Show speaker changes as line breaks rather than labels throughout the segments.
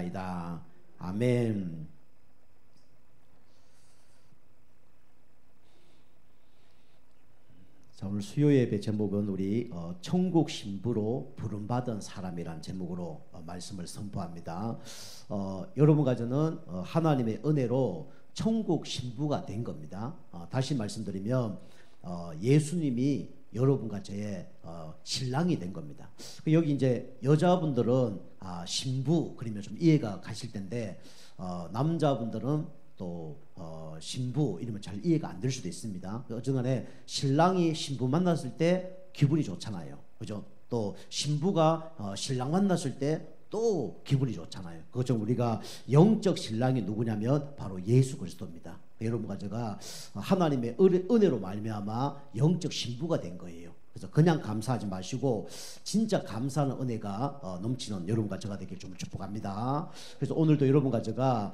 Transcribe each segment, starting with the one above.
기도하옵나이다. 아멘. 자, 오늘 수요 예배 제목은 우리 천국 신부로 부름받은 사람이란 제목으로 말씀을 선포합니다. 여러분과 저는 하나님의 은혜로 천국 신부가 된 겁니다. 다시 말씀드리면 예수님이 여러분과 저의 신랑이 된 겁니다. 여기 이제 여자분들은 신부 그러면 좀 이해가 가실 텐데 남자분들은 또 신부 이러면 잘 이해가 안 될 수도 있습니다. 어쨌든간에 신랑이 신부 만났을 때 기분이 좋잖아요, 그죠? 또 신부가 신랑 만났을 때 또 기분이 좋잖아요. 그것처럼 우리가 영적 신랑이 누구냐면 바로 예수 그리스도입니다. 여러분과 제가 하나님의 은혜로 말미암아 영적 신부가 된 거예요. 그래서 그냥 감사하지 마시고 진짜 감사하는 은혜가 넘치는 여러분과 제가 되길 좀 축복합니다. 그래서 오늘도 여러분과 제가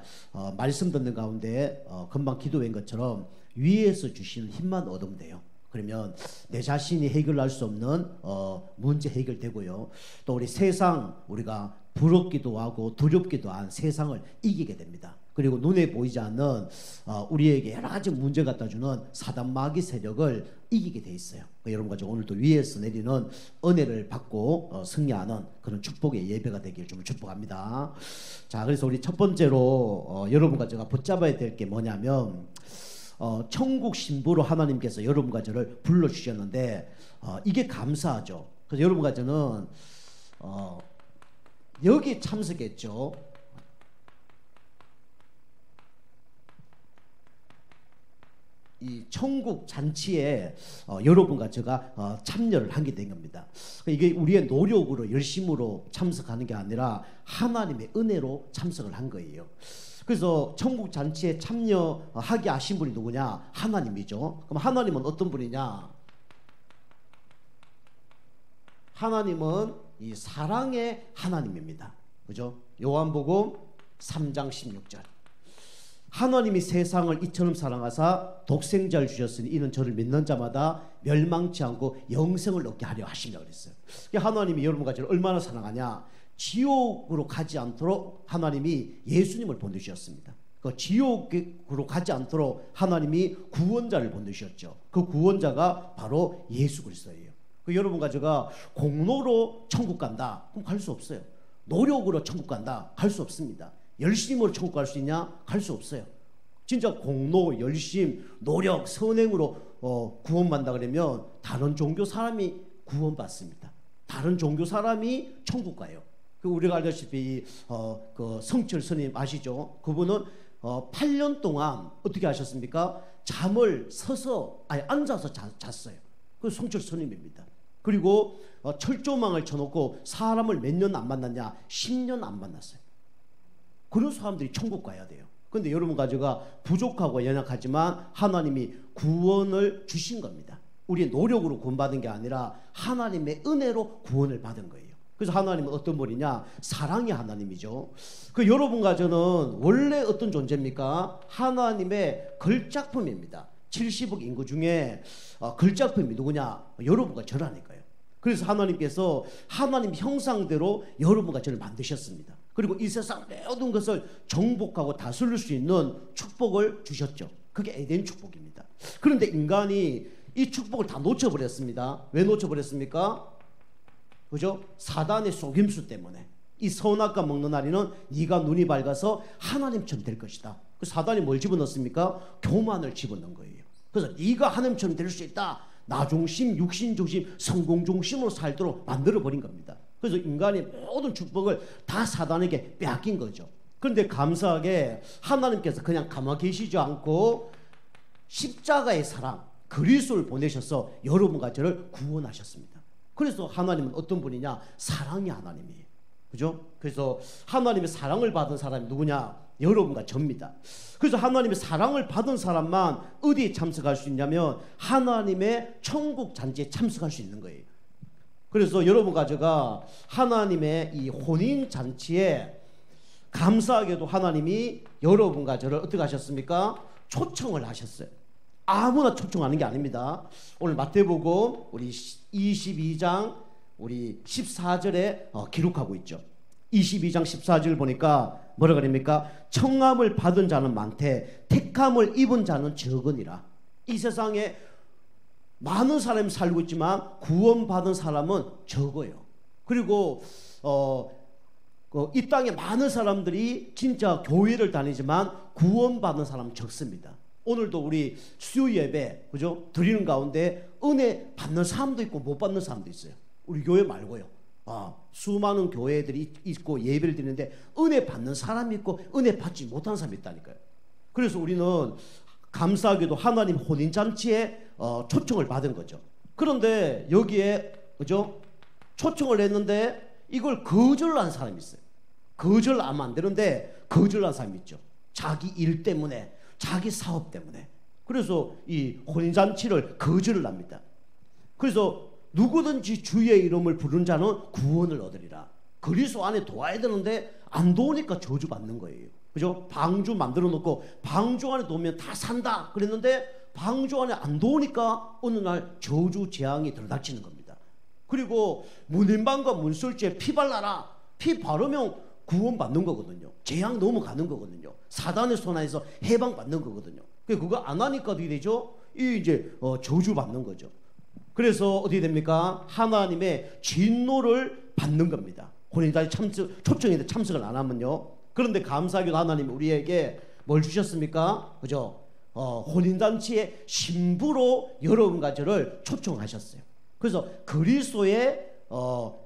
말씀 듣는 가운데 금방 기도한 것처럼 위에서 주시는 힘만 얻으면 돼요. 그러면 내 자신이 해결할 수 없는 문제 해결되고요. 또 우리 세상 우리가 부럽기도 하고 두렵기도 한 세상을 이기게 됩니다. 그리고 눈에 보이지 않는 우리에게 여러 가지 문제 갖다 주는 사단 마귀 세력을 이기게 돼 있어요. 여러분과 저 오늘도 위에서 내리는 은혜를 받고 승리하는 그런 축복의 예배가 되길 좀 축복합니다. 자, 그래서 우리 첫 번째로 여러분과 제가 붙잡아야 될 게 뭐냐면 천국 신부로 하나님께서 여러분과 저를 불러주셨는데 이게 감사하죠. 그래서 여러분과 저는 여기 참석했죠. 이 천국 잔치에 여러분과 제가 참여를 하게 된 겁니다. 이게 우리의 노력으로 열심으로 참석하는 게 아니라 하나님의 은혜로 참석을 한 거예요. 그래서 천국 잔치에 참여하게 하신 분이 누구냐? 하나님이죠. 그럼 하나님은 어떤 분이냐? 하나님은 이 사랑의 하나님입니다. 그죠? 요한복음 3장 16절. 하나님이 세상을 이처럼 사랑하사 독생자를 주셨으니 이는 저를 믿는 자마다 멸망치 않고 영생을 얻게 하려 하시며 그랬어요. 하나님이 여러분과 저를 얼마나 사랑하냐? 지옥으로 가지 않도록 하나님이 예수님을 보내주셨습니다. 그 지옥으로 가지 않도록 하나님이 구원자를 보내주셨죠. 그 구원자가 바로 예수 그리스도예요. 여러분과 제가 공로로 천국 간다? 그럼 갈 수 없어요. 노력으로 천국 간다? 갈 수 없습니다. 열심으로 천국 갈 수 있냐? 갈 수 없어요. 진짜 공로, 열심, 노력, 선행으로 구원받는다 그러면 다른 종교 사람이 구원받습니다. 다른 종교 사람이 천국 가요. 우리가 알다시피 그 성철 스님 아시죠? 그분은 8년 동안 어떻게 하셨습니까? 잠을 서서 아니 앉아서 잤어요. 그 성철 스님입니다. 그리고 철조망을 쳐놓고 사람을 몇 년 안 만났냐? 10년 안 만났어요. 그런 사람들이 천국 가야 돼요. 그런데 여러분과 제가 부족하고 연약하지만 하나님이 구원을 주신 겁니다. 우리의 노력으로 구원받은 게 아니라 하나님의 은혜로 구원을 받은 거예요. 그래서 하나님은 어떤 분이냐? 사랑의 하나님이죠. 그 여러분과 저는 원래 어떤 존재입니까? 하나님의 걸작품입니다. 70억 인구 중에 걸작품이 누구냐? 여러분과 저라니까요. 그래서 하나님께서 하나님 형상대로 여러분과 저를 만드셨습니다. 그리고 이 세상 모든 것을 정복하고 다스릴 수 있는 축복을 주셨죠. 그게 에덴 축복입니다. 그런데 인간이 이 축복을 다 놓쳐버렸습니다. 왜 놓쳐버렸습니까? 그죠? 사단의 속임수 때문에. 이 선악과 먹는 날에는 네가 눈이 밝아서 하나님처럼 될 것이다. 그 사단이 뭘 집어넣습니까? 교만을 집어넣은 거예요. 그래서 네가 하나님처럼 될 수 있다. 나 중심, 육신 중심, 성공 중심으로 살도록 만들어버린 겁니다. 그래서 인간의 모든 축복을 다 사단에게 빼앗긴 거죠. 그런데 감사하게 하나님께서 그냥 가만히 계시지 않고 십자가의 사랑, 그리스도를 보내셔서 여러분과 저를 구원하셨습니다. 그래서 하나님은 어떤 분이냐? 사랑의 하나님이에요. 그죠? 그래서 하나님의 사랑을 받은 사람이 누구냐? 여러분과 저입니다. 그래서 하나님의 사랑을 받은 사람만 어디에 참석할 수 있냐면 하나님의 천국 잔치에 참석할 수 있는 거예요. 그래서 여러분과 제가 하나님의 이 혼인 잔치에 감사하게도 하나님이 여러분과 저를 어떻게 하셨습니까? 초청을 하셨어요. 아무나 초청하는 게 아닙니다. 오늘 마태복음 우리 22장 우리 14절에 기록하고 있죠. 22장 14절 보니까 뭐라 그럽니까? 청함을 받은 자는 많되 택함을 입은 자는 적으니라. 이 세상에 많은 사람이 살고 있지만 구원받은 사람은 적어요. 그리고 이 땅에 많은 사람들이 진짜 교회를 다니지만 구원받은 사람은 적습니다. 오늘도 우리 수요 예배, 그죠? 드리는 가운데 은혜 받는 사람도 있고 못 받는 사람도 있어요. 우리 교회 말고요. 수많은 교회들이 있고 예배를 드리는데 은혜 받는 사람이 있고 은혜 받지 못한 사람이 있다니까요. 그래서 우리는 감사하게도 하나님 혼인잔치에 초청을 받은 거죠. 그런데 여기에, 그죠? 초청을 했는데 이걸 거절한 사람이 있어요. 거절하면 안 되는데 거절한 사람이 있죠. 자기 일 때문에, 자기 사업 때문에. 그래서 이 혼인잔치를 거절을 합니다. 그래서 누구든지 주의 이름을 부르는 자는 구원을 얻으리라. 그리스도 안에 도와야 되는데 안 도우니까 저주받는 거예요. 그죠? 방주 만들어 놓고 방주 안에 놓으면 다 산다 그랬는데 방주 안에 안 도우니까 어느 날 저주 재앙이 들어닥치는 겁니다. 그리고 문인방과 문설주에 피 발라라. 피 바르면 구원받는 거거든요. 재앙 넘어가는 거거든요. 사단의 손안에서 해방받는 거거든요. 그거 안 하니까 어떻게 되죠? 이제 저주받는 거죠. 그래서 어떻게 됩니까? 하나님의 진노를 받는 겁니다. 혼인잔치 초청인데 참석을 안 하면요. 그런데 감사하게도 하나님이 우리에게 뭘 주셨습니까? 그죠? 혼인잔치의 신부로 여러분 가정을 초청하셨어요. 그래서 그리스도의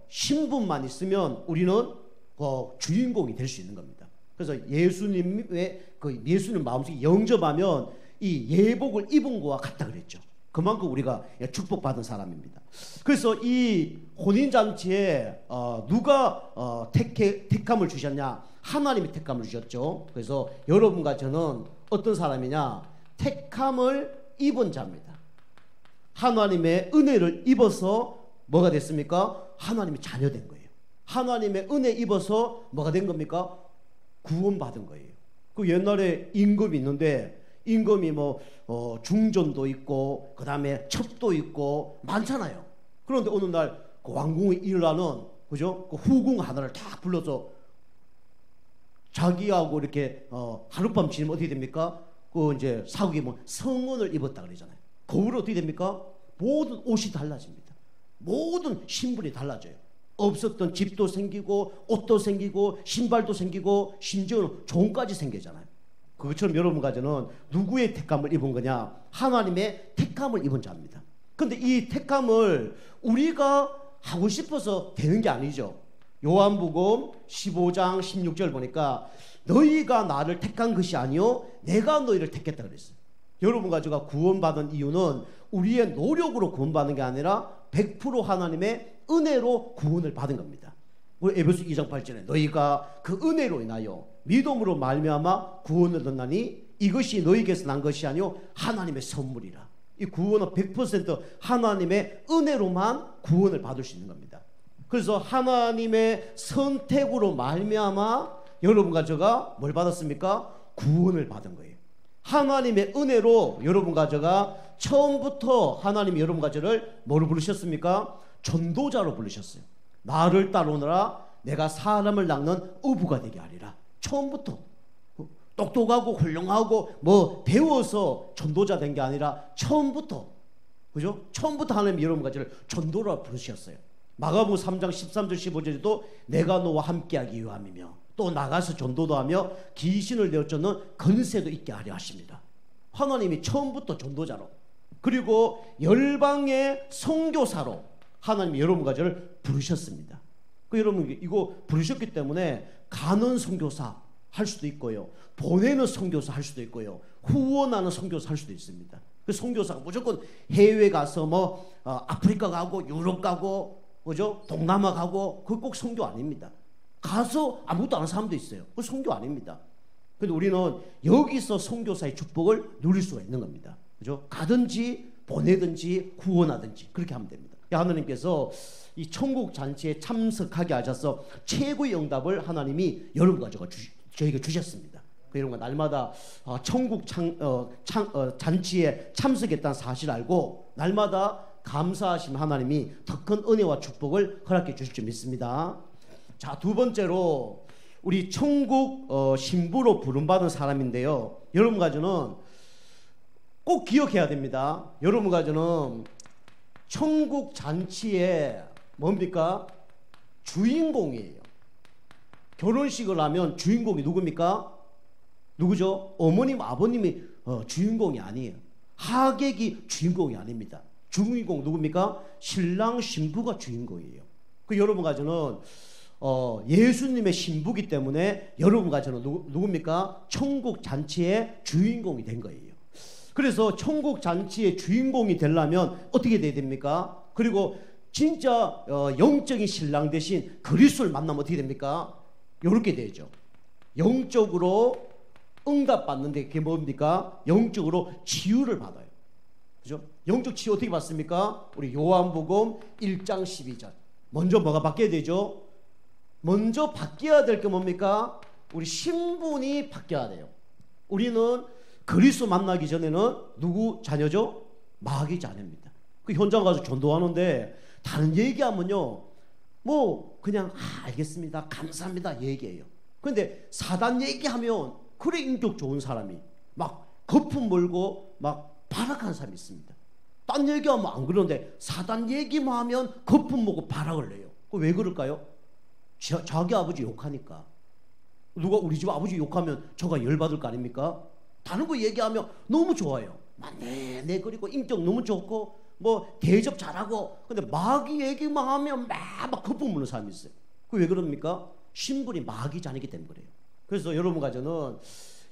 신분만 있으면 우리는 주인공이 될 수 있는 겁니다. 그래서 예수님 마음속에 영접하면 이 예복을 입은 거와 같다 그랬죠. 그만큼 우리가 축복받은 사람입니다. 그래서 이 혼인잔치에 누가 택함을 주셨냐? 하나님이 택함을 주셨죠. 그래서 여러분과 저는 어떤 사람이냐? 택함을 입은 자입니다. 하나님의 은혜를 입어서 뭐가 됐습니까? 하나님의 자녀된 거예요. 하나님의 은혜 입어서 뭐가 된 겁니까? 구원받은 거예요. 그 옛날에 임금이 있는데 임금이 중전도 있고 그 다음에 첩도 있고 많잖아요. 그런데 어느 날 그 왕궁에 일하는, 그죠? 그 후궁 하나를 다 불러서 자기하고 이렇게 하룻밤 지내면 어떻게 됩니까? 그 이제 사극이 성은을 입었다 그러잖아요. 거울은 어떻게 됩니까? 모든 옷이 달라집니다. 모든 신분이 달라져요. 없었던 집도 생기고 옷도 생기고 신발도 생기고 심지어는 종까지 생기잖아요. 그것처럼 여러분 가정은 누구의 택함을 입은 거냐? 하나님의 택함을 입은 자입니다. 그런데 이 택함을 우리가 하고 싶어서 되는 게 아니죠. 요한복음 15장 16절 보니까 너희가 나를 택한 것이 아니요 내가 너희를 택했다 그랬어요. 여러분 가정가 구원받은 이유는 우리의 노력으로 구원받는 게 아니라 100% 하나님의 은혜로 구원을 받은 겁니다. 우리 에베소 2장 8절에 너희가 그 은혜로 인하여 믿음으로 말미암아 구원을 얻었나니 이것이 너희에게서 난 것이 아니요 하나님의 선물이라. 이 구원은 100% 하나님의 은혜로만 구원을 받을 수 있는 겁니다. 그래서 하나님의 선택으로 말미암아 여러분과 저가 뭘 받았습니까? 구원을 받은 거예요. 하나님의 은혜로 여러분과 저가 처음부터 하나님이 여러분과 저를 뭐로 부르셨습니까? 전도자로 부르셨어요. 나를 따르느라 내가 사람을 낚는 어부가 되게 하리라. 처음부터 똑똑하고 훌륭하고 배워서 전도자 된 게 아니라 처음부터, 그죠? 처음부터 하나님이 여러분과 저를 전도라 부르셨어요. 마가복음 3장 13절 15절에도 내가 너와 함께하기 위함이며 또 나가서 전도도 하며 귀신을 내어쫓는 권세도 있게 하려 하십니다. 하나님이 처음부터 전도자로, 그리고 열방의 선교사로 하나님이 여러분과 저를 부르셨습니다. 여러분 이거 부르셨기 때문에 가는 선교사 할 수도 있고요, 보내는 선교사 할 수도 있고요, 후원하는 선교사 할 수도 있습니다. 그 선교사가 무조건 해외 가서 아프리카 가고 유럽 가고, 그죠? 동남아 가고, 그거 꼭 선교 아닙니다. 가서 아무것도 안 하는 사람도 있어요. 그거 선교 아닙니다. 근데 우리는 여기서 선교사의 축복을 누릴 수가 있는 겁니다. 그죠? 가든지 보내든지 후원하든지 그렇게 하면 됩니다. 하나님께서 이 천국 잔치에 참석하게 하셔서 최고의 응답을 하나님이 여러분과 저에게 주셨습니다. 여러분과 날마다 천국 잔치에 참석했다는 사실을 알고 날마다 감사하신 하나님이 더 큰 은혜와 축복을 허락해 주실 줄 믿습니다. 자, 두 번째로 우리 천국 신부로 부름받은 사람인데요. 여러분 가정은 꼭 기억해야 됩니다. 여러분 가정은 천국 잔치에 뭡니까? 주인공이에요. 결혼식을 하면 주인공이 누굽니까? 누구죠? 어머님, 아버님이 주인공이 아니에요. 하객이 주인공이 아닙니다. 주인공 누굽니까? 신랑, 신부가 주인공이에요. 그 여러분 가정은 예수님의 신부기 때문에 여러분 가정은 누굽니까? 천국 잔치의 주인공이 된 거예요. 그래서 천국 잔치의 주인공이 되려면 어떻게 돼야 됩니까? 그리고 진짜 영적인 신랑 대신 그리스도를 만나면 어떻게 됩니까? 이렇게 되죠. 영적으로 응답받는데 그게 뭡니까? 영적으로 치유를 받아요. 그죠? 영적 치유 어떻게 받습니까? 우리 요한복음 1장 12절. 먼저 뭐가 바뀌어야 되죠? 먼저 바뀌어야 될 게 뭡니까? 우리 신분이 바뀌어야 돼요. 우리는 그리스도 만나기 전에는 누구 자녀죠? 마귀 자녀입니다. 그 현장 가서 전도하는데 다른 얘기하면요, 뭐 그냥 알겠습니다, 감사합니다 얘기해요. 그런데 사단 얘기하면 그래 인격 좋은 사람이 막 거품 몰고 막 발악한 사람이 있습니다. 딴 얘기하면 안 그러는데 사단 얘기만 하면 거품 먹고 발악을 내요. 왜 그럴까요? 자기 아버지 욕하니까. 누가 우리 집 아버지 욕하면 저가 열받을 거 아닙니까? 다른 거 얘기하면 너무 좋아요. 네 그리고 인격 너무 좋고 뭐 대접 잘하고. 근데 마귀 얘기만 하면 막 거품 무는 사람이 있어요. 그 왜 그럽니까? 신분이 마귀 자녀이기 때문에 그래요. 그래서 여러분 가정은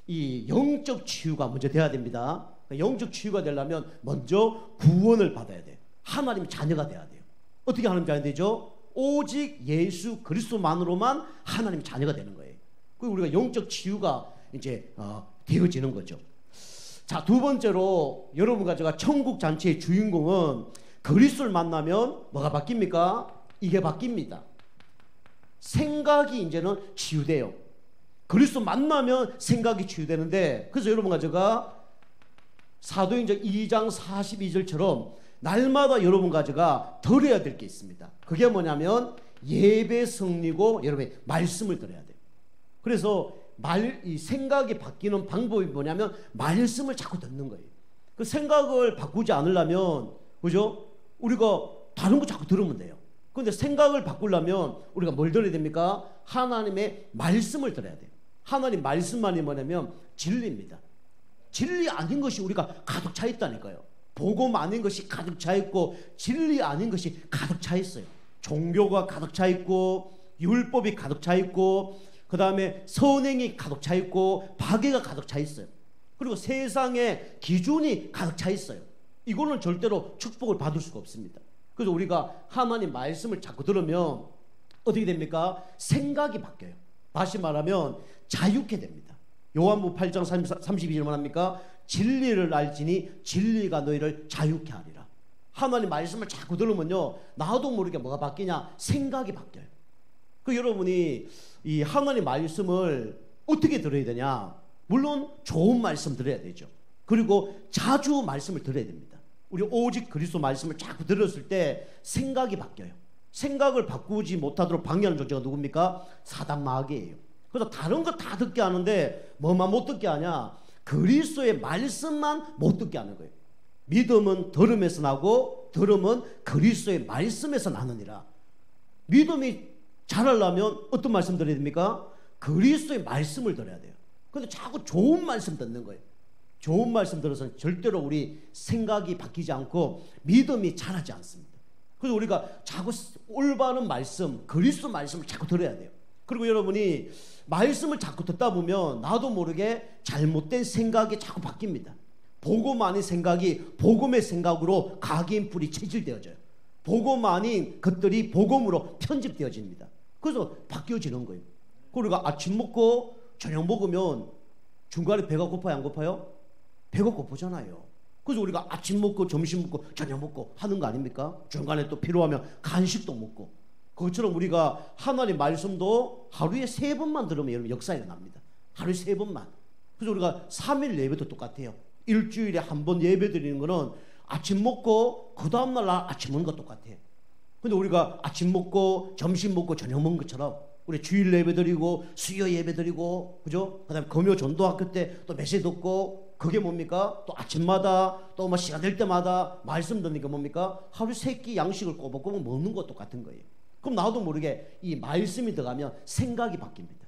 이 영적 치유가 먼저 돼야 됩니다. 영적 치유가 되려면 먼저 구원을 받아야 돼요. 하나님 자녀가 돼야 돼요. 어떻게 하나님 자녀 되죠? 오직 예수 그리스도만으로만 하나님 자녀가 되는 거예요. 그리고 우리가 영적 치유가 이제 되어지는 거죠. 자, 두 번째로 여러분 가져가 천국 잔치의 주인공은 그리스도를 만나면 뭐가 바뀝니까? 이게 바뀝니다. 생각이 이제는 치유돼요. 그리스도 만나면 생각이 치유되는데, 그래서 여러분 가져가 사도행전 2장 42절처럼 날마다 여러분 가져가 들어야 될 게 있습니다. 그게 뭐냐면 예배 승리고 여러분 말씀을 들어야 돼요. 그래서 이 생각이 바뀌는 방법이 뭐냐면 말씀을 자꾸 듣는 거예요. 그 생각을 바꾸지 않으려면, 그죠? 우리가 다른 거 자꾸 들으면 돼요. 그런데 생각을 바꾸려면 우리가 뭘 들어야 됩니까? 하나님의 말씀을 들어야 돼요. 하나님 말씀만이 뭐냐면 진리입니다. 진리 아닌 것이 우리가 가득 차 있다니까요. 복음 아닌 것이 가득 차 있고 진리 아닌 것이 가득 차 있어요. 종교가 가득 차 있고 율법이 가득 차 있고 그 다음에 선행이 가득 차 있고 박애가 가득 차 있어요. 그리고 세상의 기준이 가득 차 있어요. 이거는 절대로 축복을 받을 수가 없습니다. 그래서 우리가 하나님 말씀을 자꾸 들으면 어떻게 됩니까? 생각이 바뀌어요. 다시 말하면 자유케 됩니다. 요한복음 8장 32절 말합니까? 진리를 알지니 진리가 너희를 자유케 하리라. 하나님 말씀을 자꾸 들으면요, 나도 모르게 뭐가 바뀌냐? 생각이 바뀌어요. 그 여러분이 이 하나님 말씀을 어떻게 들어야 되냐? 물론 좋은 말씀 들어야 되죠. 그리고 자주 말씀을 들어야 됩니다. 우리 오직 그리스도 말씀을 자꾸 들었을 때 생각이 바뀌어요. 생각을 바꾸지 못하도록 방해하는 존재가 누굽니까? 사단 마귀예요. 그래서 다른 거 다 듣게 하는데 뭐만 못 듣게 하냐? 그리스도의 말씀만 못 듣게 하는 거예요. 믿음은 들음에서 나고 들음은 그리스도의 말씀에서 나느니라. 믿음이 자라려면 어떤 말씀 들어야 됩니까? 그리스도의 말씀을 들어야 돼요. 근데 자꾸 좋은 말씀 듣는 거예요. 좋은 말씀 들어서는 절대로 우리 생각이 바뀌지 않고 믿음이 자라지 않습니다. 그래서 우리가 자꾸 올바른 말씀, 그리스도 말씀을 자꾸 들어야 돼요. 그리고 여러분이 말씀을 자꾸 듣다 보면 나도 모르게 잘못된 생각이 자꾸 바뀝니다. 복음 아닌 생각이 복음의 생각으로 각인 뿌리 체질되어져요. 복음 아닌 것들이 복음으로 편집되어집니다. 그래서 바뀌어지는 거예요. 우리가 아침 먹고 저녁 먹으면 중간에 배가 고파요, 안 고파요? 배가 고프잖아요. 그래서 우리가 아침 먹고 점심 먹고 저녁 먹고 하는 거 아닙니까? 중간에 또 필요하면 간식도 먹고. 그것처럼 우리가 하나님 말씀도 하루에 3번만 들으면 여러분 역사 일어납니다. 하루에 3번만. 그래서 우리가 3일 예배도 똑같아요. 일주일에 한 번 예배 드리는 거는 아침 먹고 그 다음날 아침 먹는 거 똑같아요. 근데 우리가 아침 먹고 점심 먹고 저녁 먹는 것처럼 우리 주일 예배 드리고 수요 예배 드리고 그죠? 그다음에 금요 전도학교 때 또 메시지 듣고 그게 뭡니까? 또 아침마다 또 뭐 시간 될 때마다 말씀 듣는 게 뭡니까? 하루 3끼 양식을 꼬박꼬박 먹는 것도 같은 거예요. 그럼 나도 모르게 이 말씀이 들어가면 생각이 바뀝니다.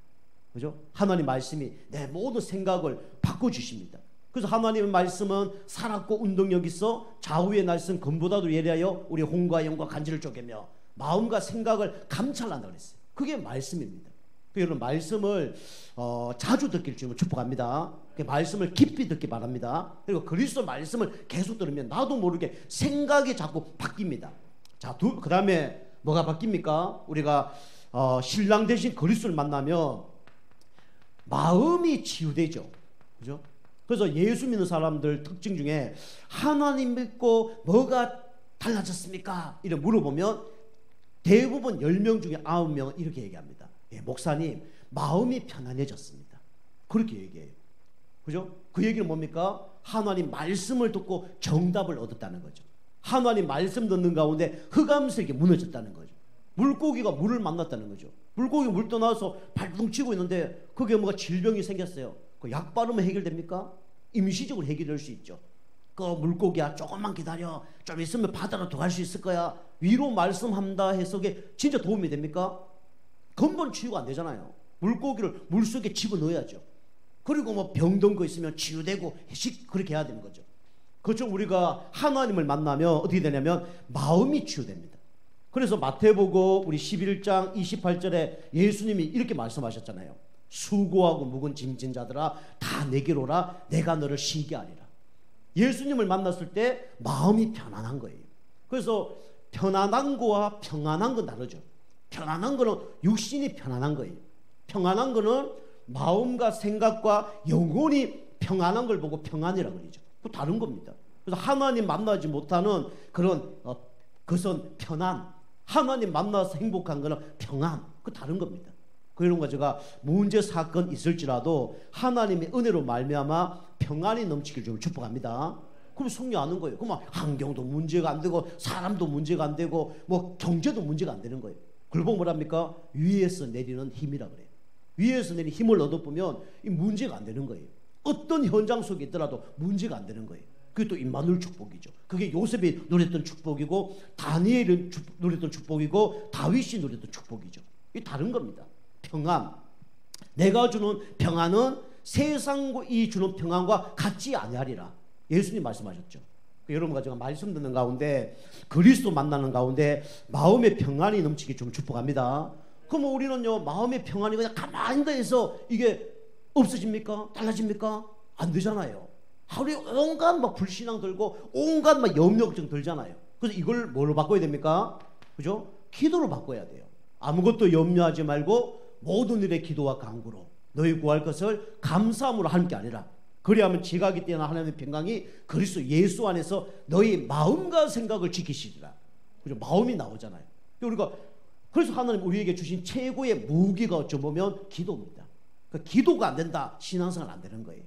그죠? 하나님 말씀이 내 모든 생각을 바꿔주십니다. 그래서 하나님의 말씀은 살았고 운동력 있어 좌우의 날선 검보다도 예리하여 우리 혼과 영과 간지를 쪼개며 마음과 생각을 감찰한다 그랬어요. 그게 말씀입니다. 여러분 말씀을 자주 듣길 주님을 축복합니다. 그 말씀을 깊이 듣기 바랍니다. 그리고 그리스도 말씀을 계속 들으면 나도 모르게 생각이 자꾸 바뀝니다. 자, 그 다음에 뭐가 바뀝니까? 우리가 신랑 대신 그리스도를 만나면 마음이 치유되죠. 그죠? 그래서 예수 믿는 사람들 특징 중에 하나님 믿고 뭐가 달라졌습니까? 이렇게 물어보면 대부분 10명 중에 9명은 이렇게 얘기합니다. 예, 목사님 마음이 편안해졌습니다. 그렇게 얘기해요. 그죠? 그 얘기는 뭡니까? 하나님 말씀을 듣고 정답을 얻었다는 거죠. 하나님 말씀 듣는 가운데 흑암색이 무너졌다는 거죠. 물고기가 물을 만났다는 거죠. 물고기 물 떠나서 발동 치고 있는데 그게 뭐가 질병이 생겼어요. 그 약 바르면 해결됩니까? 임시적으로 해결될 수 있죠. 그 물고기야 조금만 기다려, 좀 있으면 바다로 들어갈 수 있을 거야, 위로 말씀한다 해서 그게 진짜 도움이 됩니까? 근본 치유가 안 되잖아요. 물고기를 물속에 집어넣어야죠. 그리고 뭐 병든 거 있으면 치유되고 그렇게 해야 되는 거죠. 그렇죠. 우리가 하나님을 만나면 어떻게 되냐면 마음이 치유됩니다. 그래서 마태복음 우리 11장 28절에 예수님이 이렇게 말씀하셨잖아요. 수고하고 묵은 짐진 자들아 다 내게로 오라, 내가 너를 쉬게 하리라. 예수님을 만났을 때 마음이 편안한 거예요. 그래서 편안한 거와 평안한 건 다르죠. 편안한 거는 육신이 편안한 거예요. 평안한 거는 마음과 생각과 영혼이 평안한 걸 보고 평안이라고 그러죠. 그 다른 겁니다. 그래서 하나님 만나지 못하는 그런 그것은 편안, 하나님 만나서 행복한 거는 평안, 그 다른 겁니다. 그런 거 제가 문제 사건 있을지라도 하나님의 은혜로 말미암아 평안이 넘치길 좀 축복합니다. 그럼 승리하는 거예요. 그럼 환경도 문제가 안 되고 사람도 문제가 안 되고 뭐 경제도 문제가 안 되는 거예요. 그걸 보고 뭐랍니까? 위에서 내리는 힘이라 그래요. 위에서 내리는 힘을 얻어보면 이 문제가 안 되는 거예요. 어떤 현장 속에 있더라도 문제가 안 되는 거예요. 그게 또 임마누엘 축복이죠. 그게 요셉이 누렸던 축복이고 다니엘이 누렸던 축복이고 다윗이 누렸던 축복이죠. 이게 다른 겁니다. 평안, 내가 주는 평안은 세상이 주는 평안과 같지 아니하리라. 예수님 말씀하셨죠. 여러분과 제가 말씀 듣는 가운데 그리스도 만나는 가운데 마음의 평안이 넘치게 좀 축복합니다. 그럼 우리는요 마음의 평안이 그냥 가만히 있어 이게 없어집니까? 달라집니까? 안 되잖아요. 하루에 온갖 막 불신앙 들고 온갖 막 염려 걱정 들잖아요. 그래서 이걸 뭘로 바꿔야 됩니까? 그죠? 기도로 바꿔야 돼요. 아무것도 염려하지 말고 모든 일에 기도와 간구로 너희 구할 것을 감사함으로 하는 게 아니라 그리하면 지각이 뛰어난 하나님의 평강이 그리스도 예수 안에서 너희 마음과 생각을 지키시리라. 그죠? 마음이 나오잖아요. 우리가 그래서 하나님 우리에게 주신 최고의 무기가 어쩌 보면 기도입니다. 그러니까 기도가 안 된다, 신앙생활 안 되는 거예요.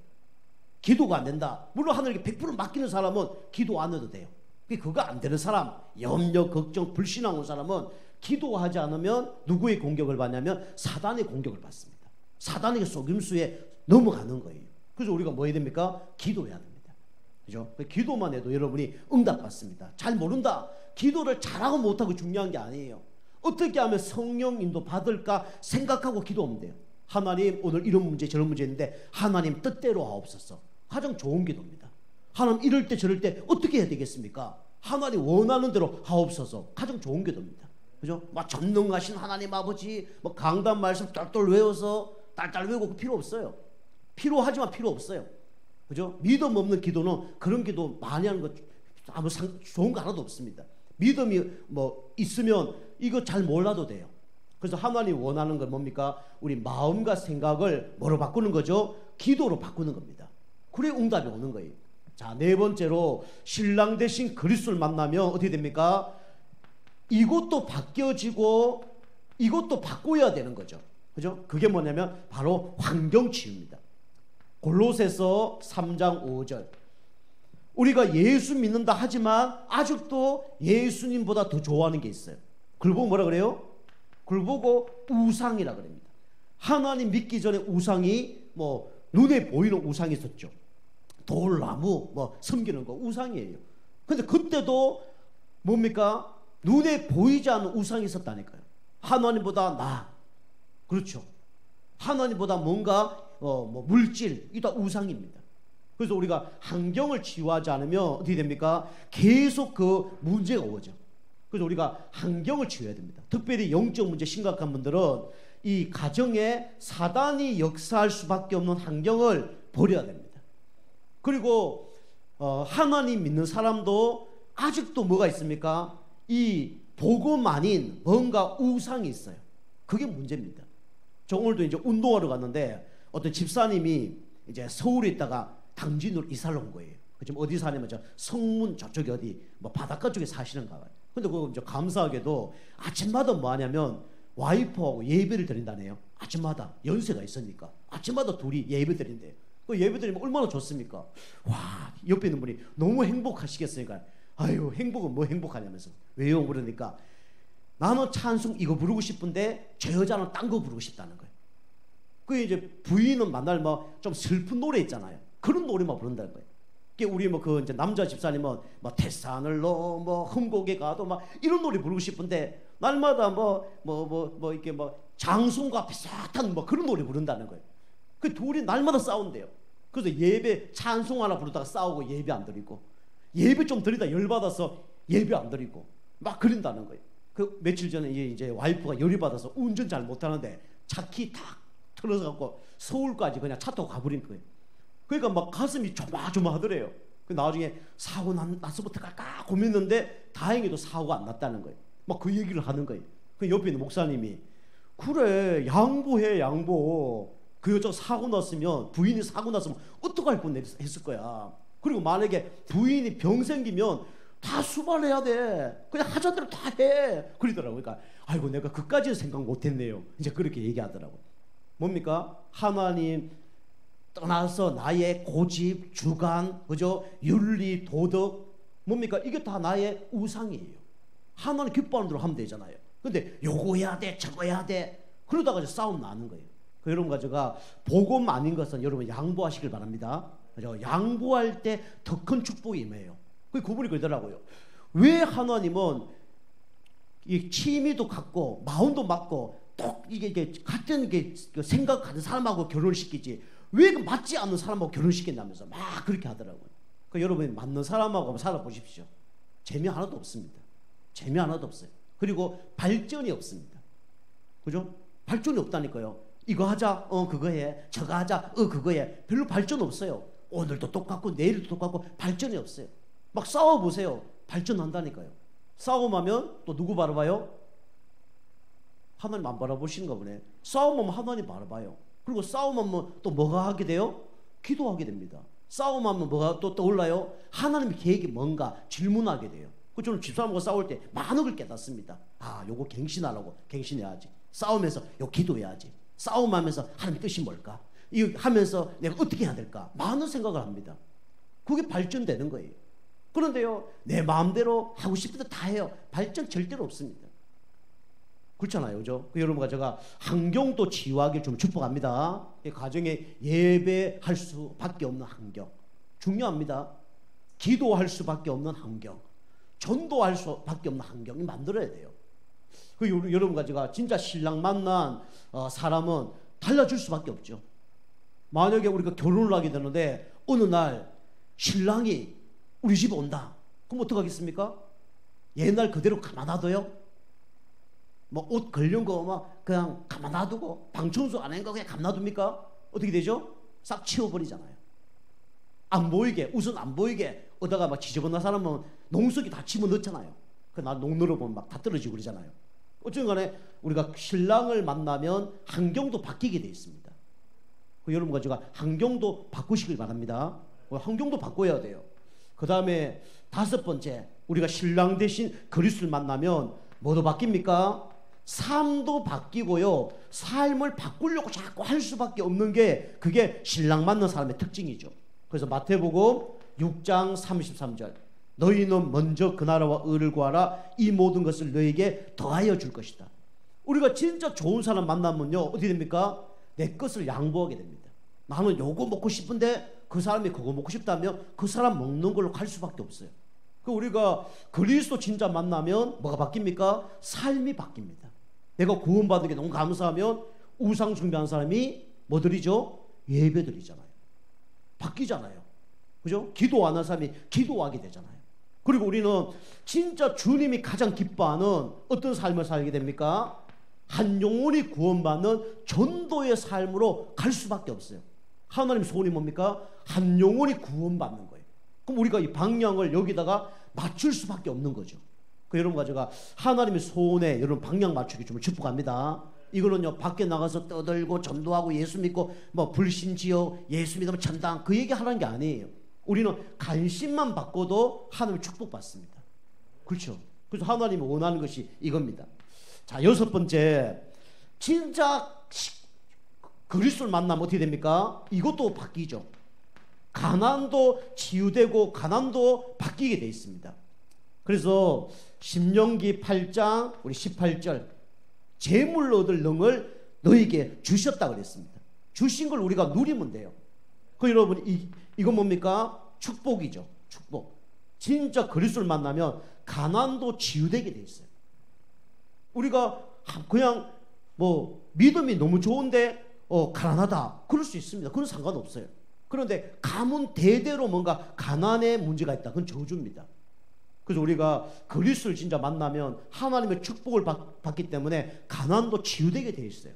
기도가 안 된다. 물론 하나님께 100% 맡기는 사람은 기도 안 해도 돼요. 그거 안 되는 사람, 염려, 걱정, 불신앙 온 사람은 기도하지 않으면 누구의 공격을 받냐면 사단의 공격을 받습니다. 사단에게 속임수에 넘어가는 거예요. 그래서 우리가 뭐 해야 됩니까? 기도해야 됩니다. 그죠? 기도만 해도 여러분이 응답받습니다. 잘 모른다. 기도를 잘하고 못하고 중요한 게 아니에요. 어떻게 하면 성령 인도 받을까 생각하고 기도하면 돼요. 하나님 오늘 이런 문제 저런 문제 있는데 하나님 뜻대로 하옵소서. 가장 좋은 기도입니다. 하나님 이럴 때 저럴 때 어떻게 해야 되겠습니까? 하나님 원하는 대로 하옵소서. 가장 좋은 기도입니다. 그죠? 막 전능하신 하나님 아버지 뭐 강단 말씀 똘똘 외워서 딸딸 외우고 그 필요 없어요. 필요하지만 필요 없어요. 그죠? 믿음 없는 기도는 그런 기도 많이 하는 거 아무 좋은 거 하나도 없습니다. 믿음이 뭐 있으면 이거 잘 몰라도 돼요. 그래서 하나님 원하는 건 뭡니까? 우리 마음과 생각을 뭐로 바꾸는 거죠? 기도로 바꾸는 겁니다. 그래 응답이 오는 거예요. 자, 네 번째로 신랑 대신 그리스도를 만나면 어떻게 됩니까? 이것도 바뀌어지고 이것도 바꿔야 되는 거죠. 그죠? 그게 뭐냐면 바로 환경 치유입니다. 골로새서 3장 5절. 우리가 예수 믿는다 하지만 아직도 예수님보다 더 좋아하는 게 있어요. 그걸 보고 뭐라 그래요? 그걸 보고 우상이라 그럽니다. 하나님 믿기 전에 우상이 뭐 눈에 보이는 우상이 있었죠. 돌나무 뭐 섬기는 거 우상이에요. 근데 그때도 뭡니까? 눈에 보이지 않는 우상이 있었다니까요. 하나님보다 나, 그렇죠. 하나님보다 뭔가 뭐 물질, 이다 우상입니다. 그래서 우리가 환경을 치유하지 않으면 어떻게 됩니까? 계속 그 문제가 오죠. 그래서 우리가 환경을 치유해야 됩니다. 특별히 영적 문제 심각한 분들은 이 가정에 사단이 역사할 수밖에 없는 환경을 버려야 됩니다. 그리고 하나님 믿는 사람도 아직도 뭐가 있습니까? 이 복음 아닌 뭔가 우상이 있어요. 그게 문제입니다. 저 오늘도 이제 운동하러 갔는데 어떤 집사님이 이제 서울에 있다가 당진으로 이사를 온 거예요. 지금 어디 사냐면 저 성문 저쪽에 어디 뭐 바닷가 쪽에 사시는가 봐요. 근데 그거 이제 감사하게도 아침마다 뭐 하냐면 와이프하고 예배를 드린다네요. 아침마다 연세가 있으니까 아침마다 둘이 예배 드린대요. 그 예배 드리면 얼마나 좋습니까? 와, 옆에 있는 분이 너무 행복하시겠으니까 아유 행복은 뭐 행복하냐면서 왜요? 그러니까 나는 찬송 이거 부르고 싶은데 저 여자는 딴 거 부르고 싶다는 거예요. 그 이제 부인은 만날 뭐 좀 슬픈 노래 있잖아요. 그런 노래만 부른다는 거예요. 우리 뭐 그 이제 남자 집사님은 뭐 태산을로 뭐 흠곡에 가도 막 이런 노래 부르고 싶은데 날마다 뭐 이렇게 뭐 장송과 비슷한 뭐 그런 노래 부른다는 거예요. 그 둘이 날마다 싸운대요. 그래서 예배 찬송 하나 부르다가 싸우고 예배 안 드리고 예배 좀 드리다 열받아서 예배 안 드리고 막 그런다는 거예요. 그 며칠 전에 이제 와이프가 열이 받아서 운전 잘 못하는데 차키 탁 틀어서 갖고 서울까지 그냥 차 타고 가버린 거예요. 그러니까 막 가슴이 조마조마하더래요. 그 나중에 사고 났으부터 갈까 고민했는데 다행히도 사고가 안 났다는 거예요. 막 그 얘기를 하는 거예요. 그 옆에 있는 목사님이 그래 양보해 양보. 그 여자 사고 났으면 부인이 사고 났으면 어떡할 뻔했을 거야. 그리고 만약에 부인이 병 생기면 다 수발해야 돼. 그냥 하자는 대로 다 해. 그러더라고요. 그러니까 아이고 내가 그까지는 생각 못했네요. 이제 그렇게 얘기하더라고요. 뭡니까? 하나님 떠나서 나의 고집, 주관, 그죠? 윤리, 도덕 뭡니까? 이게 다 나의 우상이에요. 하나님 기뻐하는 대로 하면 되잖아요. 근데 요거 해야 돼, 저거 해야 돼. 그러다가 이제 싸움 나는 거예요. 여러분과 제가 복음 아닌 것은 여러분 양보하시길 바랍니다. 그죠? 양보할 때 더 큰 축복이 임해요. 그분이 그러더라고요. 왜 하나님은 이 취미도 같고 마음도 맞고 또 이게 같은 게 생각하는 사람하고 결혼을 시키지 왜 맞지 않는 사람하고 결혼시킨다면서 막 그렇게 하더라고요. 여러분이 맞는 사람하고 살아보십시오. 재미 하나도 없습니다. 재미 하나도 없어요. 그리고 발전이 없습니다. 그죠? 발전이 없다니까요. 이거 하자, 그거 해. 저거 하자, 그거 해. 별로 발전 없어요. 오늘도 똑같고 내일도 똑같고 발전이 없어요. 막 싸워보세요. 발전한다니까요. 싸움하면 또 누구 바라봐요? 하나님 안 바라보시는가 보네. 싸움하면 하나님 바라봐요. 그리고 싸움하면 또 뭐가 하게 돼요? 기도하게 됩니다. 싸움하면 뭐가 또 떠올라요? 하나님의 계획이 뭔가 질문하게 돼요. 저는 집사람과 싸울 때 많은 걸 깨닫습니다. 아, 요거 갱신하라고 갱신해야지. 싸우면서 요 기도해야지. 싸움하면서 하나님 뜻이 뭘까? 이거 하면서 내가 어떻게 해야 될까? 많은 생각을 합니다. 그게 발전되는 거예요. 그런데요, 내 마음대로 하고 싶은 대로 다 해요. 발전 절대로 없습니다. 그렇잖아요, 그죠? 여러분과 제가 환경도 치유하길 좀 축복합니다. 가정에 예배할 수밖에 없는 환경 중요합니다. 기도할 수밖에 없는 환경, 전도할 수밖에 없는 환경이 만들어야 돼요. 여러분과 제가 진짜 신랑 만난 사람은 달라질 수밖에 없죠. 만약에 우리가 결혼을 하게 되는데 어느 날 신랑이 우리 집에 온다. 그럼 어떡하겠습니까? 옛날 그대로 가만 놔둬요? 뭐 옷 걸린 거 막 그냥 가만 놔두고 방 청소 안 한 거 그냥 가만 놔둡니까? 어떻게 되죠? 싹 치워버리잖아요. 안 보이게, 우선 안 보이게 어디다가 막 지저분한 사람은 농석이 다 집어넣잖아요. 나 농로를 보면 막 다 떨어지고 그러잖아요. 어쨌든 간에 우리가 신랑을 만나면 환경도 바뀌게 돼 있습니다. 여러분과 제가 환경도 바꾸시길 바랍니다. 환경도 바꿔야 돼요. 그 다음에 5번째, 우리가 신랑 대신 그리스도를 만나면 뭐도 바뀝니까? 삶도 바뀌고요. 삶을 바꾸려고 자꾸 할 수밖에 없는 게 그게 신랑 만난 사람의 특징이죠. 그래서 마태복음 6장 33절 너희는 먼저 그 나라와 의를 구하라 이 모든 것을 너희에게 더하여 줄 것이다. 우리가 진짜 좋은 사람 만나면요, 어떻게 됩니까? 내 것을 양보하게 됩니다. 나는 요거 먹고 싶은데 그 사람이 그거 먹고 싶다면 그 사람 먹는 걸로 갈 수밖에 없어요. 그 우리가 그리스도 진짜 만나면 뭐가 바뀝니까? 삶이 바뀝니다. 내가 구원받은 게 너무 감사하면 우상 숭배하는 사람이 뭐 드리죠? 예배 드리잖아요. 바뀌잖아요. 그죠? 기도 안 하는 사람이 기도하게 되잖아요. 그리고 우리는 진짜 주님이 가장 기뻐하는 어떤 삶을 살게 됩니까? 한 영혼이 구원받는 전도의 삶으로 갈 수밖에 없어요. 하나님 소원이 뭡니까? 한 영혼이 구원받는 거예요. 그럼 우리가 이 방향을 여기다가 맞출 수밖에 없는 거죠. 그 여러분과 제가 하나님의 소원에 여러분 방향 맞추기 좀 축복합니다. 이거는요, 밖에 나가서 떠들고 전도하고 예수 믿고 뭐 불신지어 예수 믿으면 천당 그 얘기 하라는 게 아니에요. 우리는 관심만 바꿔도 하나님의 축복받습니다. 그렇죠? 그래서 하나님이 원하는 것이 이겁니다. 자, 여섯 번째, 진짜 그리스도를 만나면 어떻게 됩니까? 이것도 바뀌죠. 가난도 치유되고 가난도 바뀌게 돼 있습니다. 그래서 신명기 8장 우리 18절, 재물로 얻을 능을 너에게 주셨다 그랬습니다. 주신 걸 우리가 누리면 돼요. 그 여러분, 이건 뭡니까? 축복이죠. 축복. 진짜 그리스도를 만나면 가난도 치유되게 돼 있어요. 우리가 그냥 뭐 믿음이 너무 좋은데 가난하다 그럴 수 있습니다. 그건 상관없어요. 그런데 가문 대대로 뭔가 가난의 문제가 있다. 그건 저주입니다. 그래서 우리가 그리스도를 진짜 만나면 하나님의 축복을 받기 때문에 가난도 치유되게 돼 있어요.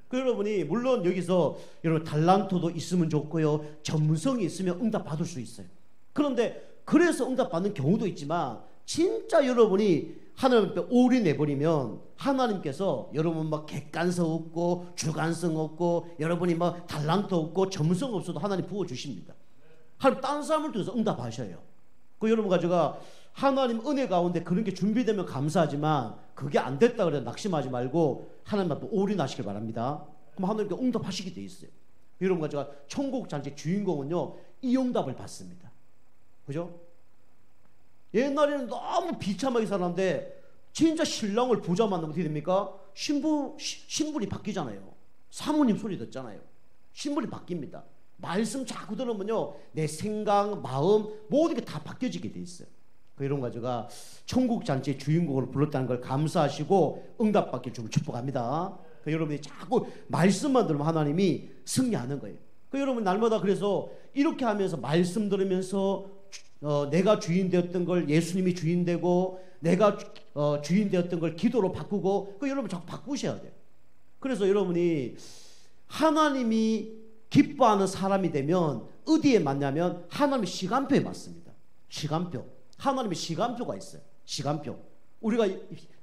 그 여러분이 물론 여기서 여러분 달란트도 있으면 좋고요, 전문성이 있으면 응답 받을 수 있어요. 그런데 그래서 응답 받는 경우도 있지만 진짜 여러분이 하나님 앞에 올인해버리면 하나님께서 여러분 막 객관성 없고 주관성 없고 여러분이 막 달란트 없고 전문성 없어도 하나님 부어주십니다. 하나님 다른 사람을 통해서 응답하셔요. 그 여러분과 제가 하나님 은혜 가운데 그런 게 준비되면 감사하지만 그게 안 됐다 그래서 낙심하지 말고 하나님 앞에 올인하시길 바랍니다. 그럼 하나님께 응답하시게 돼 있어요. 여러분과 제가 천국 잔치 주인공은요, 이 응답을 받습니다. 그죠? 옛날에는 너무 비참하게 살았는데 진짜 신랑을 부자 만나면 어떻게 됩니까? 신분이 바뀌잖아요. 사모님 소리 듣잖아요. 신분이 바뀝니다. 말씀 자꾸 들으면요, 내 생각, 마음 모든 게 다 바뀌어지게 돼 있어요. 그 이런 가지가 천국 잔치의 주인공으로 불렀다는 걸 감사하시고 응답받길 좀 축복합니다. 그 여러분이 자꾸 말씀만 들으면 하나님이 승리하는 거예요. 그 여러분 날마다 그래서 이렇게 하면서 말씀 들으면서 내가 주인 되었던 걸 예수님이 주인 되고 내가 주인 되었던 걸 기도로 바꾸고 그 여러분 자꾸 바꾸셔야 돼요. 그래서 여러분이 하나님이 기뻐하는 사람이 되면 어디에 맞냐면 하나님의 시간표에 맞습니다. 시간표. 하나님의 시간표가 있어요. 시간표. 우리가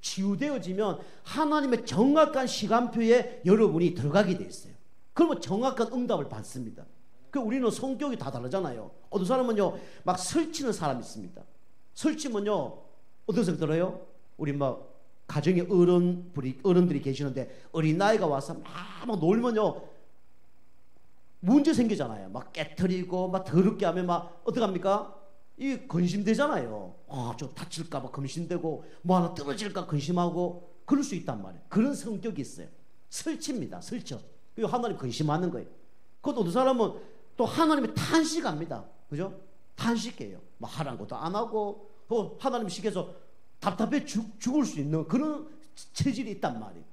치유되어지면 하나님의 정확한 시간표에 여러분이 들어가게 돼 있어요. 그러면 정확한 응답을 받습니다. 그 우리는 성격이 다 다르잖아요. 어떤 사람은요 막 설치는 사람이 있습니다. 설치면요 어떤 생각 들어요? 우리 막 가정에 어른들이 계시는데 어린아이가 와서 막 놀면요 문제 생기잖아요. 막 깨트리고 막 더럽게 하면 막 어떡합니까? 이 근심되잖아요. 저 다칠까봐 근심되고 뭐 하나 떨어질까 근심하고 그럴 수 있단 말이에요. 그런 성격이 있어요. 설치입니다. 설쳐. 그리고 하나님 근심하는 거예요. 그것도 어떤 사람은 또 하나님의 탄식합니다. 그죠? 탄식해요. 막 하라는 것도 안 하고 하나님 시켜서 답답해 죽을 수 있는 그런 체질이 있단 말이에요.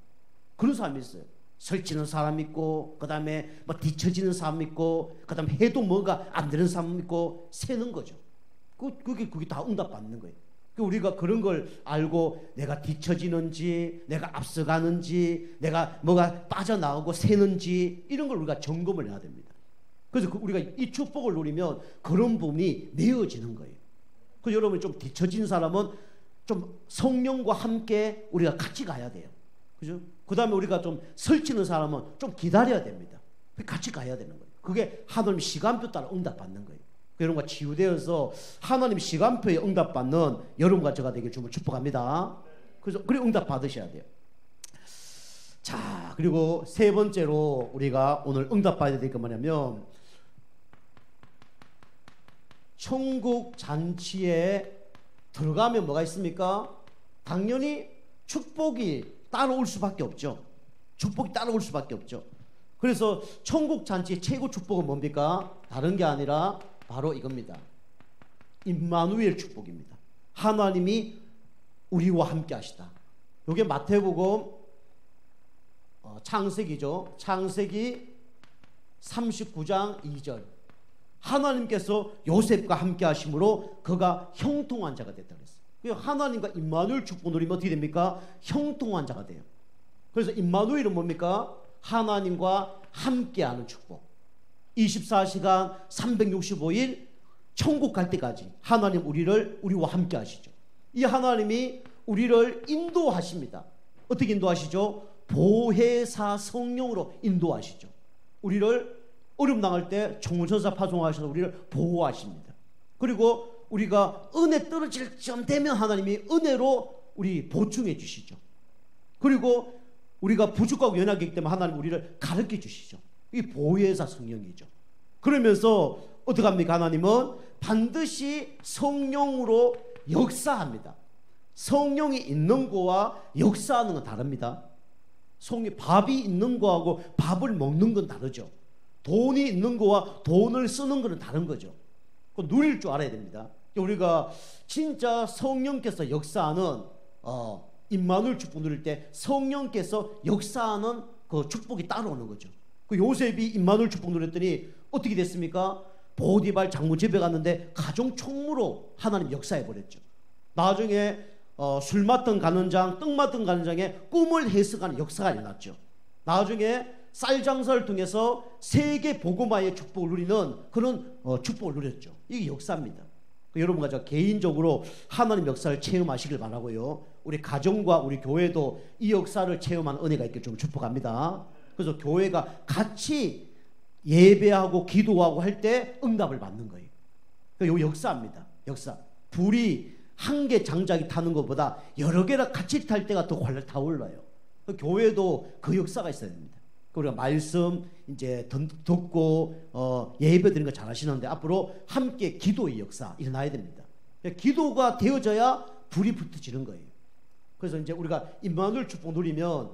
그런 사람이 있어요. 설치는 사람 있고 그 다음에 뭐 뒤처지는 사람 있고 그 다음에 해도 뭐가 안 되는 사람 있고 새는 거죠. 그게 다 응답받는 거예요. 우리가 그런 걸 알고 내가 뒤처지는지 내가 앞서가는지 내가 뭐가 빠져나오고 새는지 이런 걸 우리가 점검을 해야 됩니다. 그래서 우리가 이 축복을 누리면 그런 부분이 메어지는 거예요. 그래서 여러분이 좀 뒤처진 사람은 좀 성령과 함께 우리가 같이 가야 돼요. 그죠? 그 다음에 우리가 좀 설치는 사람은 좀 기다려야 됩니다. 같이 가야 되는 거예요. 그게 하나님 시간표 따라 응답받는 거예요. 여러분과 치유되어서 하나님 시간표에 응답받는 여러분과 제가 되길 주님을 축복합니다. 그래서 그리고 응답 받으셔야 돼요. 자, 그리고 세 번째로 우리가 오늘 응답 받아야 될 게 뭐냐면 천국 잔치에 들어가면 뭐가 있습니까? 당연히 축복이 따라올 수밖에 없죠. 축복이 따라올 수밖에 없죠. 그래서 천국 잔치의 최고 축복은 뭡니까? 다른 게 아니라 바로 이겁니다. 임마누엘 축복입니다. 하나님이 우리와 함께 하시다. 이게 마태복음 창세기죠. 창세기 39장 2절. 하나님께서 요셉과 함께 하심으로 그가 형통한 자가 됐다 그랬어요. 하나님과 임마누엘 축복 누리면 어떻게 됩니까? 형통한 자가 돼요. 그래서 임마누엘은 뭡니까? 하나님과 함께하는 축복. 24시간 365일 천국 갈 때까지 하나님 우리와 함께 하시죠. 이 하나님이 우리를 인도하십니다. 어떻게 인도하시죠? 보혜사 성령으로 인도하시죠. 우리를 어려움 당할 때 총천사 파송하셔서 우리를 보호하십니다. 그리고 우리가 은혜 떨어질 점 되면 하나님이 은혜로 우리 보충해 주시죠. 그리고 우리가 부족하고 연약하기 때문에 하나님 우리를 가르쳐 주시죠. 이 보혜사 성령이죠. 그러면서 어떻게 합니까? 하나님은 반드시 성령으로 역사합니다. 성령이 있는 거와 역사하는 건 다릅니다. 밥이 있는 거하고 밥을 먹는 건 다르죠. 돈이 있는 거와 돈을 쓰는 거는 다른 거죠. 그거 누릴 줄 알아야 됩니다. 우리가 진짜 성령께서 역사하는 임마누엘 축복 누릴 때 성령께서 역사하는 그 축복이 따라오는 거죠. 그 요셉이 임마누엘 축복 누렸더니 어떻게 됐습니까? 보디발 장모 집에 갔는데 가정 총무로 하나님 역사해 버렸죠. 나중에 술 맡던 간원장, 떡 맡던 간원장의 꿈을 해석하는 역사가 일어났죠. 나중에 쌀 장사를 통해서 세계 복음화의 축복을 누리는 그런 축복을 누렸죠. 이게 역사입니다. 여러분과 저 개인적으로 하나님 역사를 체험하시길 바라고요. 우리 가정과 우리 교회도 이 역사를 체험하는 은혜가 있길 좀 축복합니다. 그래서 교회가 같이 예배하고 기도하고 할 때 응답을 받는 거예요. 이 역사입니다. 역사. 불이 한 개 장작이 타는 것보다 여러 개랑 같이 탈 때가 더 활활 타올라요. 교회도 그 역사가 있어야 됩니다. 우리가 말씀 이제 듣고 예배 드리는 거 잘 하시는데 앞으로 함께 기도의 역사 일어나야 됩니다. 기도가 되어져야 불이 붙어지는 거예요. 그래서 이제 우리가 임마누엘 축복 누리면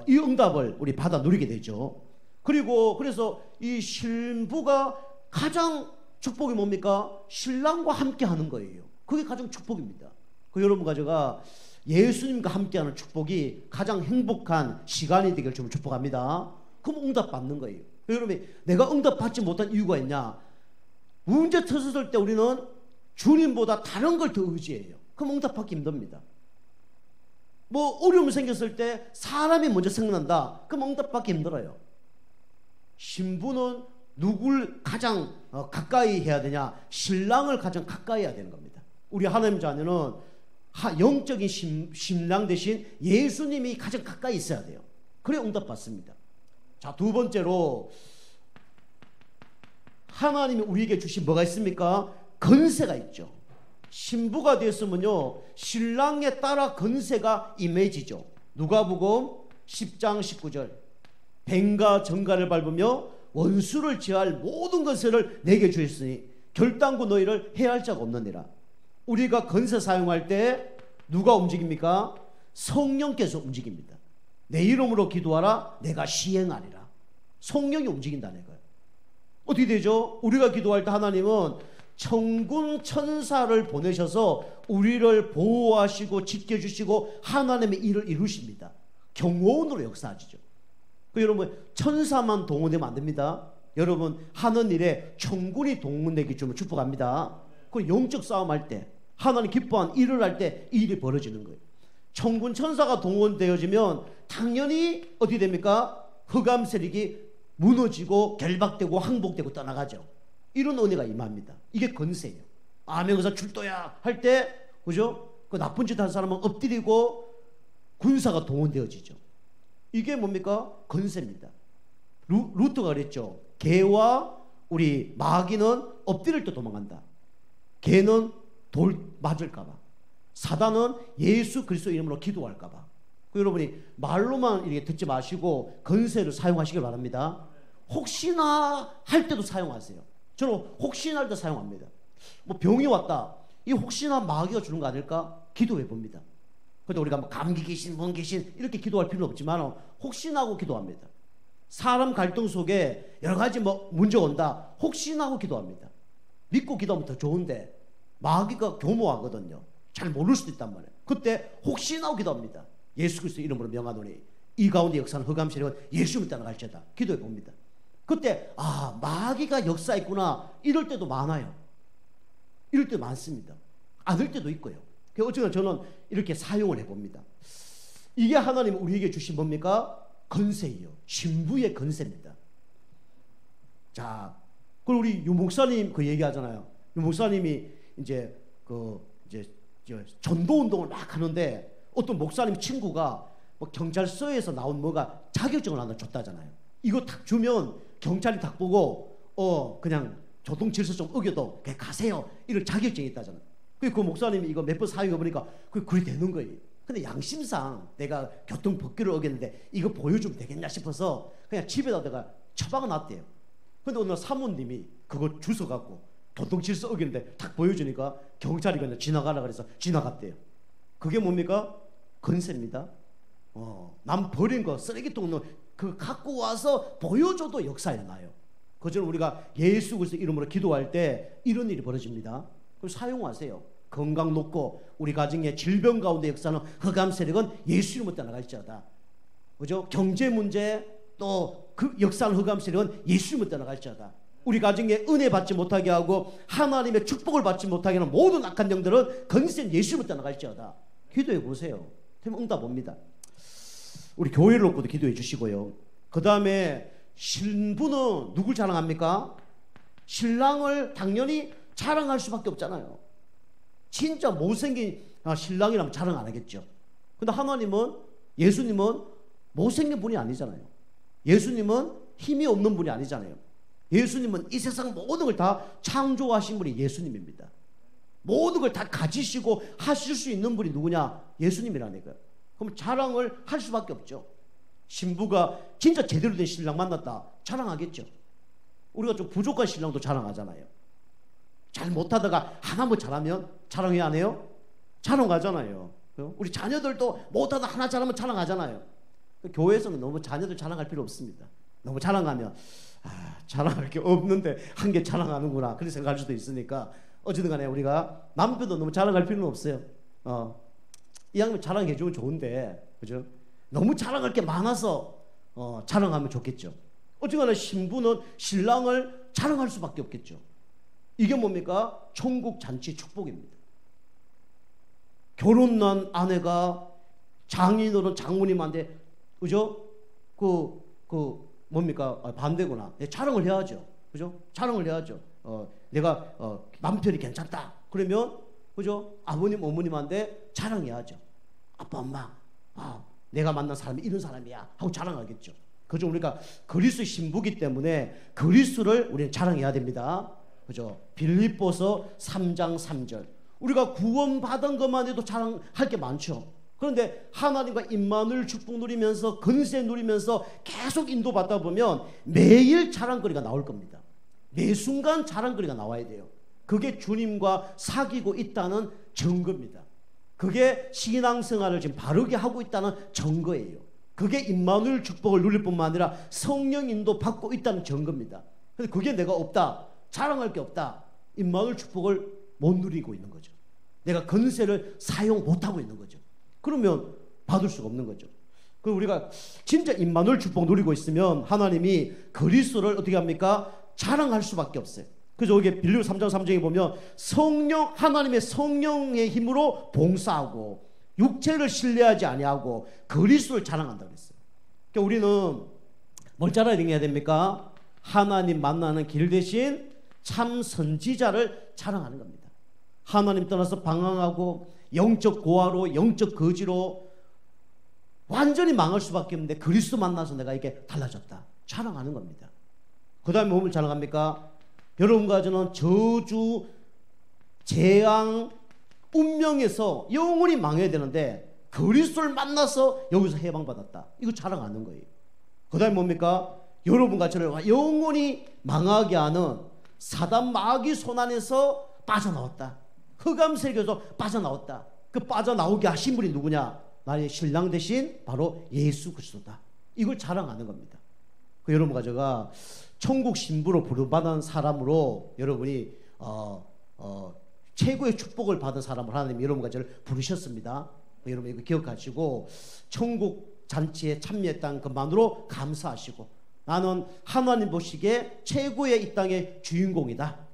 이 응답을 우리 받아 누리게 되죠. 그리고 그래서 이 신부가 가장 축복이 뭡니까? 신랑과 함께 하는 거예요. 그게 가장 축복입니다. 여러분과 제가 예수님과 함께하는 축복이 가장 행복한 시간이 되길 좀 축복합니다. 그럼 응답 받는 거예요. 여러분이 내가 응답 받지 못한 이유가 있냐? 문제 터졌을 때 우리는 주님보다 다른 걸 더 의지해요. 그럼 응답 받기 힘듭니다. 뭐 어려움이 생겼을 때 사람이 먼저 생각난다. 그럼 응답 받기 힘들어요. 신부는 누굴 가장 가까이 해야 되냐? 신랑을 가장 가까이 해야 되는 겁니다. 우리 하나님 자녀는 영적인 신랑 대신 예수님이 가장 가까이 있어야 돼요. 그래 응답 받습니다. 자, 두 번째로 하나님이 우리에게 주신 뭐가 있습니까? 건세가 있죠. 신부가 되었으면요 신랑에 따라 건세가 임해지죠. 누가복음 10장 19절. 뱀과 정갈을 밟으며 원수를 제할 모든 건세를 내게 주셨으니 결단코 너희를 해할 자가 없느니라. 우리가 건세 사용할 때 누가 움직입니까? 성령께서 움직입니다. 내 이름으로 기도하라 내가 시행하리라. 성령이 움직인다는 거예요. 어떻게 되죠? 우리가 기도할 때 하나님은 천군 천사를 보내셔서 우리를 보호하시고 지켜주시고 하나님의 일을 이루십니다. 경호원으로 역사하시죠. 여러분 천사만 동원되면 안 됩니다. 여러분 하는 일에 천군이 동원되기 좀 축복합니다. 그 영적 싸움할 때 하나님 기뻐한 일을 할 때 이 일이 벌어지는 거예요. 천군 천사가 동원되어지면 당연히 어떻게 됩니까? 흑암 세력이 무너지고 결박되고 항복되고 떠나가죠. 이런 은혜가 임합니다. 이게 건세예요. 암행어사 출도야 할 때 그죠? 그 나쁜 짓 한 사람은 엎드리고 군사가 동원되어지죠. 이게 뭡니까? 건세입니다. 루트가 그랬죠. 개와 우리 마귀는 엎드릴 때 도망간다. 개는 돌 맞을까봐, 사단은 예수 그리스도 이름으로 기도할까봐. 여러분이 말로만 이렇게 듣지 마시고 건세를 사용하시길 바랍니다. 혹시나 할 때도 사용하세요. 저는 혹시나 할 때 사용합니다. 뭐 병이 왔다. 이 혹시나 마귀가 주는 거 아닐까? 기도해 봅니다. 근데 우리가 뭐 감기 귀신, 뭔 귀신 이렇게 기도할 필요는 없지만 혹시나 하고 기도합니다. 사람 갈등 속에 여러 가지 뭐 문제가 온다. 혹시나 하고 기도합니다. 믿고 기도하면 더 좋은데 마귀가 교모하거든요. 잘 모를 수도 있단 말이에요. 그때 혹시나 하고 기도합니다. 예수 그리스도 이름으로 명하노니 이 가운데 역사는 흑암 세력은 예수를 따라갈지어다. 기도해 봅니다. 그때 마귀가 역사했구나 이럴 때도 많아요. 이럴 때 많습니다. 아닐 때도 있고요. 어쨌든 저는 이렇게 사용을 해봅니다. 이게 하나님 우리에게 주신 뭡니까? 건세예요. 신부의 건세입니다. 자, 그리고 우리 유 목사님 그 얘기하잖아요. 유 목사님이 이제 전도 운동을 막 하는데 어떤 목사님 친구가 뭐 경찰서에서 나온 뭐가 자격증을 하나 줬다잖아요. 이거 딱 주면 경찰이 딱 보고 그냥 교통 질서 좀 어겨도 그냥 가세요. 이런 자격증이 있다잖아요. 그 목사님이 이거 몇 번 사용해 보니까 그게 되는 거예요. 근데 양심상 내가 교통 법규를 어겼는데 이거 보여주면 되겠냐 싶어서 그냥 집에다 내가 처박아 놨대요. 근데 오늘 사모님이 그거 주워갖고 교통 질서 어겼는데 딱 보여주니까 경찰이 그냥 지나가라 그래서 지나갔대요. 그게 뭡니까? 건세입니다. 남 버린 거 쓰레기통은 그 갖고 와서 보여줘도 역사 일어나요. 그처럼 우리가 예수 그리스도 이름으로 기도할 때 이런 일이 벌어집니다. 그걸 사용하세요. 건강 높고 우리 가정의 질병 가운데 역사는 흑암 세력은 예수 이름으로 떠나갈지어다. 그죠? 경제 문제 또 그 역사는 흑암 세력은 예수 이름으로 떠나갈지어다. 우리 가정에 은혜 받지 못하게 하고 하나님의 축복을 받지 못하게 하는 모든 악한 영들은 건세는 예수 이름으로 떠나갈지어다. 기도해 보세요. 그럼 응답 옵니다. 우리 교회를 놓고도 기도해 주시고요. 그 다음에 신부는 누굴 자랑합니까? 신랑을 당연히 자랑할 수밖에 없잖아요. 진짜 못생긴 신랑이라면 자랑 안 하겠죠. 근데 하나님은, 예수님은 못생긴 분이 아니잖아요. 예수님은 힘이 없는 분이 아니잖아요. 예수님은 이 세상 모든 걸 다 창조하신 분이 예수님입니다. 모든 걸 다 가지시고 하실 수 있는 분이 누구냐? 예수님이라니까요. 그럼 자랑을 할 수밖에 없죠. 신부가 진짜 제대로 된 신랑 만났다. 자랑하겠죠. 우리가 좀 부족한 신랑도 자랑하잖아요. 잘 못하다가 하나만 잘하면 자랑해 안 해요? 자랑하잖아요. 우리 자녀들도 못하다 하나 잘하면 자랑하잖아요. 교회에서는 너무 자녀들 자랑할 필요 없습니다. 너무 자랑하면 자랑할 게 없는데 한 개 자랑하는구나 그렇게 생각할 수도 있으니까 어쨌든 간에 우리가 남편도 너무 자랑할 필요는 없어요. 이왕이면 자랑해주면 좋은데 그죠? 너무 자랑할 게 많아서 자랑하면 좋겠죠. 어쨌거나 신부는 신랑을 자랑할 수밖에 없겠죠. 이게 뭡니까? 천국 잔치 축복입니다. 결혼난 아내가 장인어른 장모님한테 그죠? 뭡니까? 반대구나. 자랑을 해야죠. 그죠? 자랑을 해야죠. 내가 남편이 괜찮다. 그러면 그죠? 아버님 어머님한테 자랑해야죠. 아빠 엄마 내가 만난 사람이 이런 사람이야 하고 자랑하겠죠. 그죠? 우리가 그리스도 신부기 때문에 그리스도를 우리는 자랑해야 됩니다. 그죠? 빌립보서 3장 3절. 우리가 구원받은 것만 해도 자랑할 게 많죠. 그런데 하나님과 임마누엘 축복 누리면서 건세 누리면서 계속 인도받다 보면 매일 자랑거리가 나올 겁니다. 매 순간 자랑거리가 나와야 돼요. 그게 주님과 사귀고 있다는 증거입니다. 그게 신앙생활을 지금 바르게 하고 있다는 증거예요. 그게 임마누엘 축복을 누릴 뿐만 아니라 성령 인도 받고 있다는 증거입니다. 근데 그게 내가 없다, 자랑할 게 없다, 임마누엘 축복을 못 누리고 있는 거죠. 내가 건세를 사용 못하고 있는 거죠. 그러면 받을 수가 없는 거죠. 그 우리가 진짜 임마누엘 축복 누리고 있으면 하나님이 그리스도를 어떻게 합니까? 자랑할 수밖에 없어요. 그래서 여기 빌립보 3장 3절에 보면 성령, 하나님의 성령의 힘으로 봉사하고 육체를 신뢰하지 아니하고 그리스도를 자랑한다고 했어요. 그러니까 우리는 뭘 자랑해야 됩니까? 하나님 만나는 길 대신 참 선지자를 자랑하는 겁니다. 하나님 떠나서 방황하고 영적 고아로 영적 거지로 완전히 망할 수밖에 없는데 그리스도 만나서 내가 이게 달라졌다 자랑하는 겁니다. 그 다음에 몸을 자랑합니까? 여러분과 저는 저주, 재앙, 운명에서 영원히 망해야 되는데 그리스도를 만나서 여기서 해방받았다. 이거 자랑하는 거예요. 그 다음에 뭡니까? 여러분과 저를 영원히 망하게 하는 사단 마귀 손안에서 빠져나왔다. 흑암 세계에서 빠져나왔다. 그 빠져나오게 하신 분이 누구냐? 나의 신랑 대신 바로 예수 그리스도다. 이걸 자랑하는 겁니다. 그 여러분과 제가 천국 신부로 부름받은 사람으로 여러분이 최고의 축복을 받은 사람을 하나님이 여러분과 저를 부르셨습니다. 여러분 이거 기억하시고 천국 잔치에 참여했다는 것만으로 감사하시고 나는 하나님 보시기에 최고의 이 땅의 주인공이다.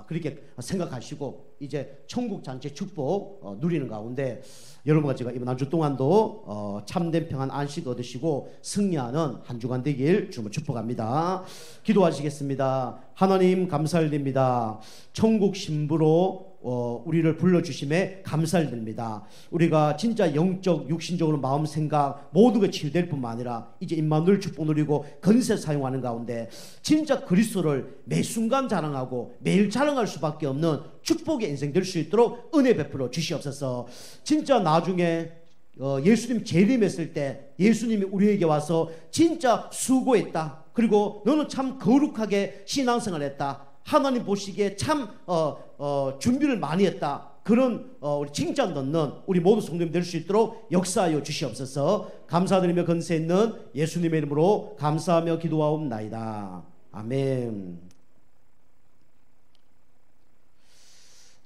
그렇게 생각하시고 이제 천국 잔치 축복 누리는 가운데 여러분과 제가 이번 한 주 동안도 참된 평안 안식 얻으시고 승리하는 한 주간 되길 주님을 축복합니다. 기도하시겠습니다. 하나님 감사를 드립니다. 천국 신부로 우리를 불러주심에 감사를 드립니다. 우리가 진짜 영적 육신적으로 마음 생각 모든 게 치유될 뿐만 아니라 이제 임마누엘 축복 누리고 건세 사용하는 가운데 진짜 그리스도를 매 순간 자랑하고 매일 자랑할 수밖에 없는 축복의 인생 될 수 있도록 은혜 베풀어 주시옵소서. 진짜 나중에 예수님 재림했을 때 예수님이 우리에게 와서 진짜 수고했다, 그리고 너는 참 거룩하게 신앙생활 했다, 하나님 보시기에 참 준비를 많이 했다, 그런 우리 칭찬 듣는 우리 모두 성도님 될 수 있도록 역사하여 주시옵소서. 감사드리며 건세 있는 예수님의 이름으로 감사하며 기도하옵나이다. 아멘.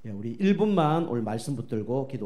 우리 1분만 오늘 말씀 붙들고 기도